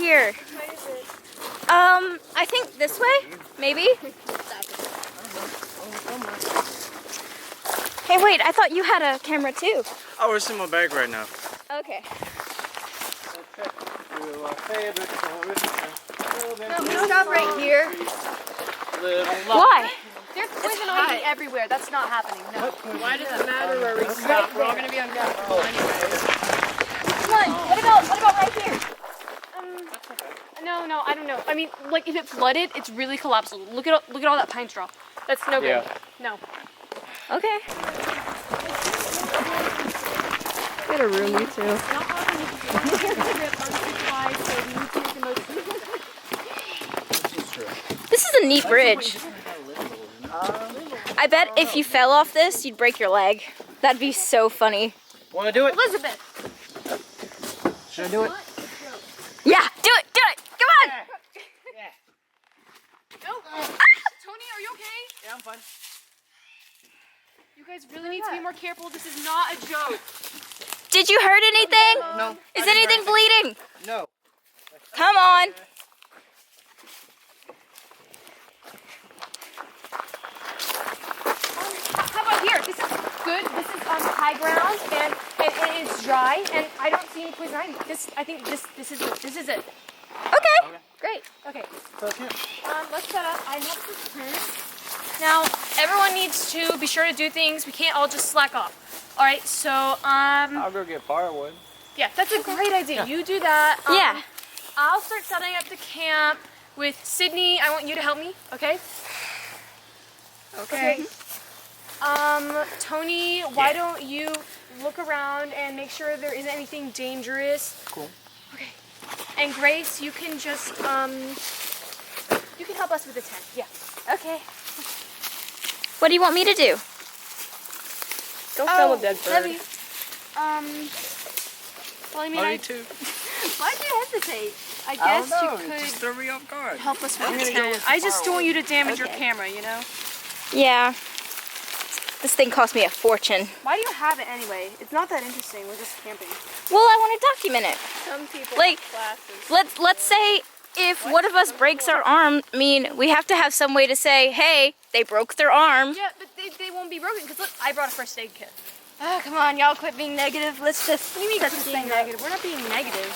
here. I think this way, maybe? Hey, wait, I thought you had a camera too. Oh, it's in my bag right now. Okay. No, we stop right here. Why? There's poison ivy everywhere. That's not happening. No. Why does it matter where we stop? We're all going to be uncomfortable anyway. Come on, what about right here? No, I don't know. I mean, like if it flooded, it's really collapsible. Look at all that pine straw. That's no good. Yeah. No. Okay. Get a room, you too. This is a neat bridge. I bet if you fell off this, you'd break your leg. That'd be so funny. Want to do it? Elizabeth. Should I do it? Yeah, do it, come on! No. Tony, are you okay? Yeah, I'm fine. You guys really need to be more careful. This is not a joke. Did you hurt anything? No. Is anything bleeding? No. Come on. How about here? This is good. This is high ground and it's dry and I don't see any poison ivy. I think this is it. Okay. Great. Okay. Okay. Let's set up. I have this tent. Now everyone needs to be sure to do things. We can't all just slack off. All right. So I'll go get firewood. yeah, that's a great idea. You do that. Yeah. I'll start setting up the camp with Sydney. I want you to help me. Okay. Okay. Tony, why don't you look around and make sure there isn't anything dangerous? Cool. Okay. And Grace, you can just, you can help us with the tent. Yeah. Okay. What do you want me to do? Don't kill a dead bird. Levy, well, I mean, Me too. why'd you hesitate? I I guess don't know. you It could just threw me off guard. help us with I'm the gonna go tent. with the I just don't want you to damage your Okay. camera, you know? Yeah. This thing cost me a fortune. Why do you have it anyway? It's not that interesting. We're just camping. Well, I want to document it. Some people Like, have classes. Let's say if one of us breaks our arm, I mean, we have to have some way to say, hey, they broke their arm. Yeah, but they won't be broken because look, I brought a first aid kit. Oh, come on, y'all quit being negative. Let's just What do you mean set quit this being thing up. negative? We're not being negative.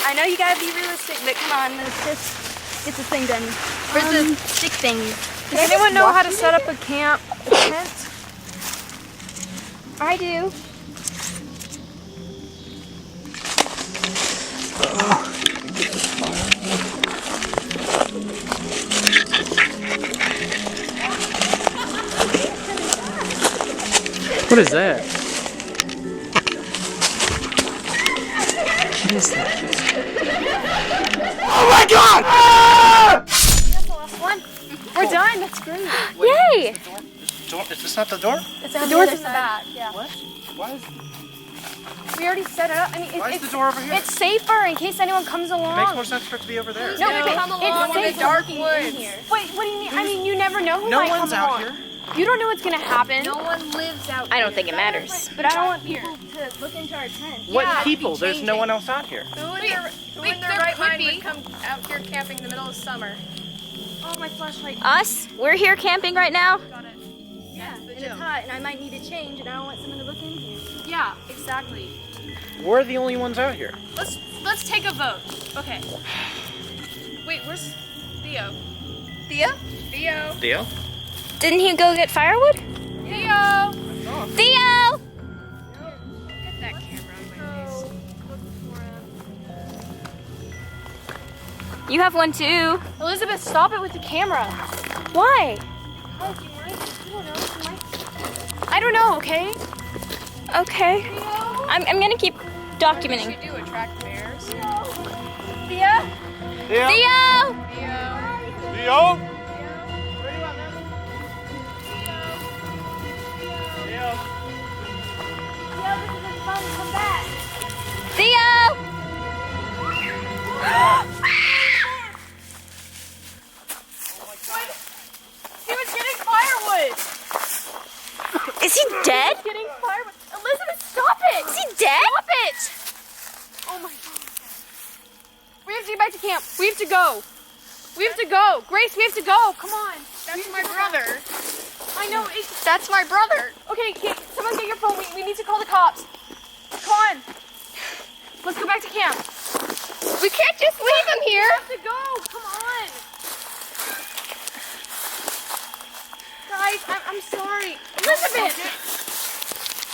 I know you gotta be realistic, but come on, let's just get this thing done. Where's the stick thing? Does anyone know how to set up a camp tent? I do. What is that? What is that? Oh my God! Ah! That's the last one. We're done. That's great. Yay! Is this not the door? It's the door's in the back. Yeah. What? Why is We already set it up. I mean, Why is the door over here? it's safer in case anyone comes along. It makes more sense for it to be over there. No, No, but come it's along in the safer. dark woods. Wait, what do you mean? I mean, you never know who No might one's come out along. here. You don't know what's gonna happen. No one lives out I don't think it matters. But I don't want people to look into our tent. What Yeah, people? There's no one else out here. Who in Wait, their there right could mind be. would come out here camping in the middle of summer? Oh, my flashlight. Us? We're here camping right now? Got it. Yeah, and it's hot, and I might need a change, and I don't want someone to look in here. Yeah, exactly. We're the only ones out here. Let's take a vote. Okay. Wait, where's Theo? Theo? Theo? Didn't he go get firewood? Theo! Theo! Get that camera on my face. You have one too. Elizabeth, stop it with the camera. Why? Oh, do you mind? I don't know, okay? Okay. Theo? I'm gonna keep documenting. What do you do? Attract bears? Theo? Theo? Theo! Theo? Theo? Theo, this isn't fun. Come back. Theo! He was getting firewood. Is he dead? Getting firewood. Elizabeth, stop it. Is he dead? Stop it. Oh my God. We have have to get back to camp. We have to go. We have to go. Grace, we have to go. Come on. That's my brother. I know. That's my brother. Okay, someone get your phone. We need to call the cops. Come on. Let's go back to camp. We can't just leave him here. We have to go. Come on. Guys, I'm sorry. Elizabeth!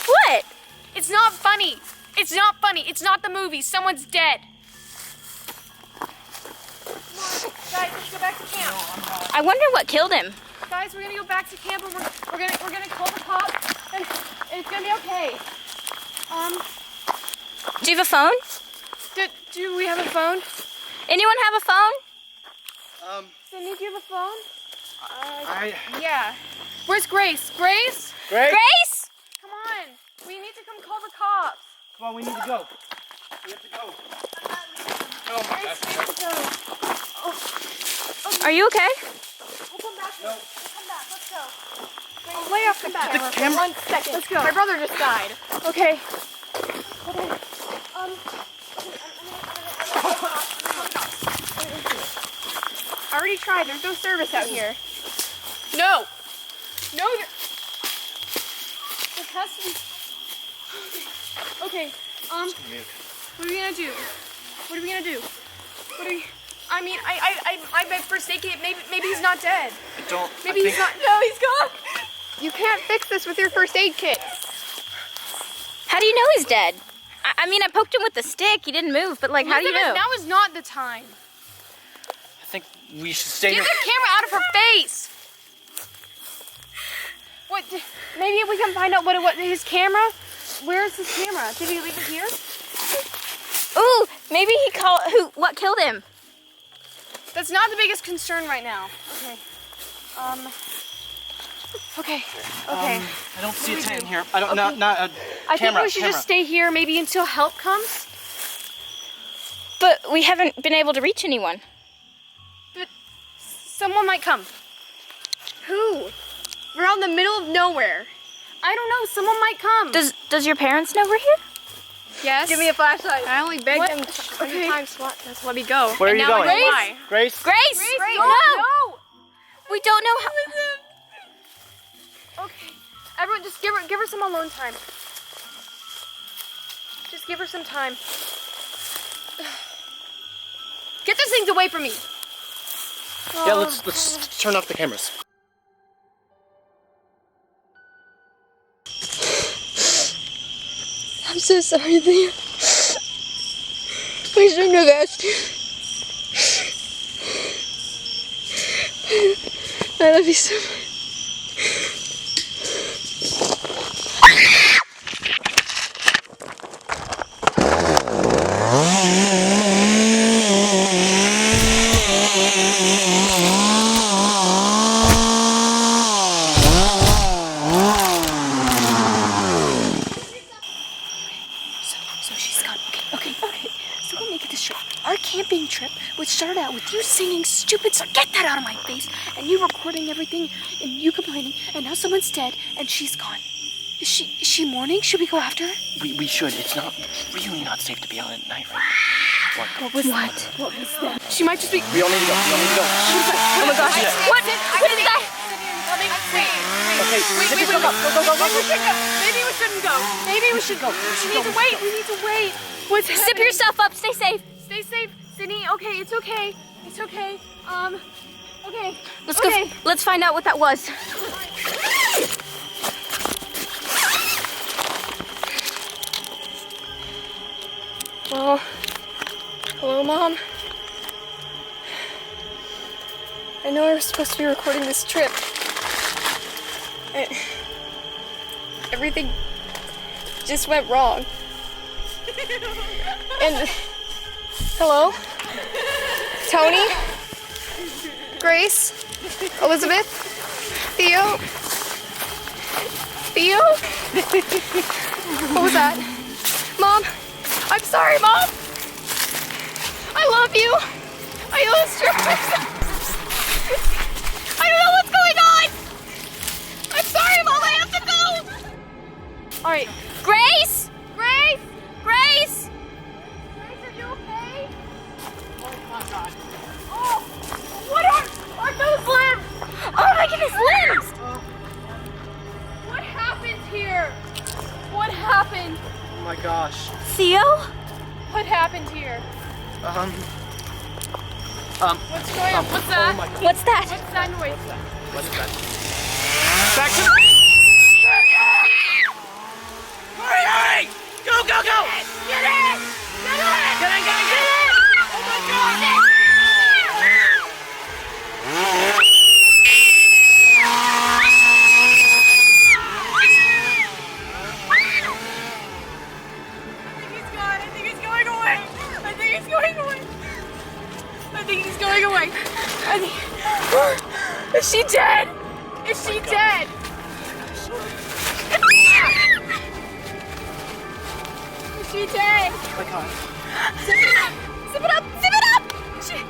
What? It's not funny. It's not funny. It's not the movie. Someone's dead. Come on, guys, let's go back to camp. I wonder what killed him. Guys, we're gonna go back to camp and we're gonna call the cops and it's gonna be okay. Do you have a phone? Do we have a phone? Anyone have a phone? Cindy, do you have a phone? I... Yeah. Where's Grace? Grace? Grace? Grace? Come on. We need to come call the cops. Come on, we need to go. We have to go. Oh my Grace, we gosh. have to go. Oh. Okay. Are you okay? We'll come back. No. We'll come back. Let's go. I'll lay off the camera. The camera? 1 second. Let's go. My brother just died. Okay. Hold on. I already tried. There's no service out here. No. No. There has to be. Okay. What are we gonna do? What are we gonna do? What are we? I mean, I bet for sake of it, maybe he's not dead. I don't... Maybe he's not. No, he's gone. You can't fix this with your first aid kit. How do you know he's dead? I mean, I poked him with the stick. He didn't move, but like, how do you know? Now is not the time. I think we should stay Get here. the camera out of her face. What? Maybe if we can find out what it was. His camera? Where's his camera? Did he leave it here? Ooh, maybe he called. What killed him? That's not the biggest concern right now. Okay. Okay. I don't see a we tent do? here. I don't. Okay. Not a I camera. think we should just stay here maybe until help comes. But we haven't been able to reach anyone. But someone might come. Who? We're out in the middle of nowhere. I don't know. Someone might come. Does your parents know we're here? Yes. Give me a flashlight. I only begged What? them Okay. 100 times to let me go. Where are And you now I going? know why. Grace? Grace! Grace, No! no. We don't know how. Okay. Everyone, just give her some alone time. Just give her some time. Get those things away from me. Yeah, let's turn off the cameras. I'm so sorry, Leah. I shouldn't have asked you. I love you so much. So she's gone. Okay. So let me get this straight. Our camping trip, which started out with you singing stupid songs, get that out of my face, and you recording everything, and you complaining, and now someone's dead, and she's gone. Is she mourning? Should we go after her? We should. It's really not safe to be out at night right now. What was that? She might just be. We all need to go. Oh my gosh. What is that? Okay, Wait. go. Maybe we shouldn't go. Maybe we should go. We need to wait. We need to wait. What's Zip happening? yourself up. Stay safe. Stay safe, Sydney. Okay, it's okay. It's okay. Okay. Let's go. Let's find out what that was. Well, hello, Mom. I know I was supposed to be recording this trip. Everything just went wrong. And hello? Tony? Grace? Elizabeth? Theo? What was that? Mom? I'm sorry, Mom. I love you. I love strippers. I don't know what's going on. I'm sorry, Mom. I have to go. All right. Grace! Grace? Grace! Grace, are you okay? his limbs! What happened here? What happened? Oh my gosh. Theo? What happened here? What's going on? What's that? Oh my God. What's that? What's that noise? What's that? Back to Hurry, hurry! Go, go, go! Get in! Get in! Get in, get in, get in! Oh my God! I think he's going away. I think he's going away. I think he's going away. I think... Is she dead? Is she dead? Is she dead? Oh my God. Zip it up! Zip it up! Zip it up! She's...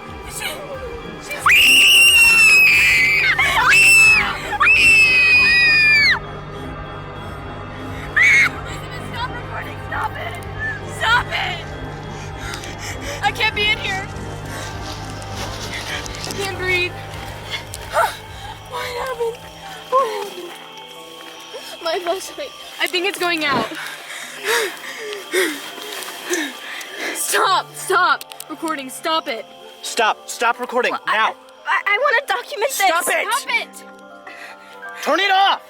Elizabeth, stop recording! Stop it! Stop it! I can't be in here. I can't breathe. What happened? What happened? My flashlight. I think it's going out. Stop! Stop! Recording, stop it. Stop recording now. I want to document this. Stop it! Stop it! Turn it off!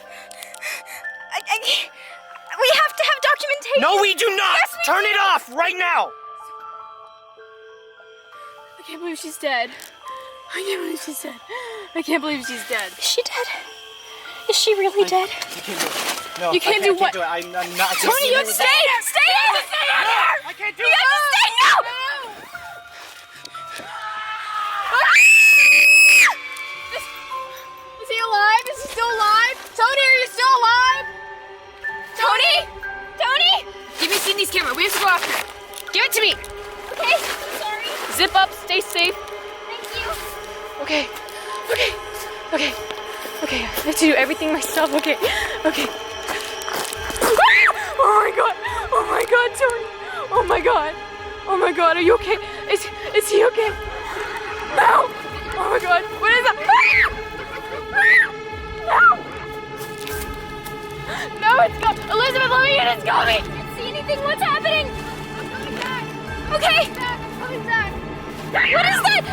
We have to have documentation. No, we do not! Yes, we Turn do. it off right now! I can't believe she's dead. I can't believe she's dead. I can't believe she's dead. Is she dead? Is she really dead? You can't do it. No, You can't I do what? Can't do it. I'm not. Tony, you have to stay in! Stay in! Stay in here! I can't do You it. have to stay now! Is he alive? Is he still alive? Tony, are you still alive? Tony? Tony? Give me Sydney's camera. We have to go after it. Give it to me. Okay, sorry. Zip up. Stay safe. Thank you. Okay. Okay. Okay. Okay. I have to do everything myself. Okay. Okay. Oh my God. Oh my God, Tony. Oh my God. Oh my God. Are you okay? Is he okay? No. Oh my God. What is that? No. No, it's coming. Elizabeth, let me in. It's coming. Can't see anything. What's happening? I'm coming back. Okay. Coming back. What is that?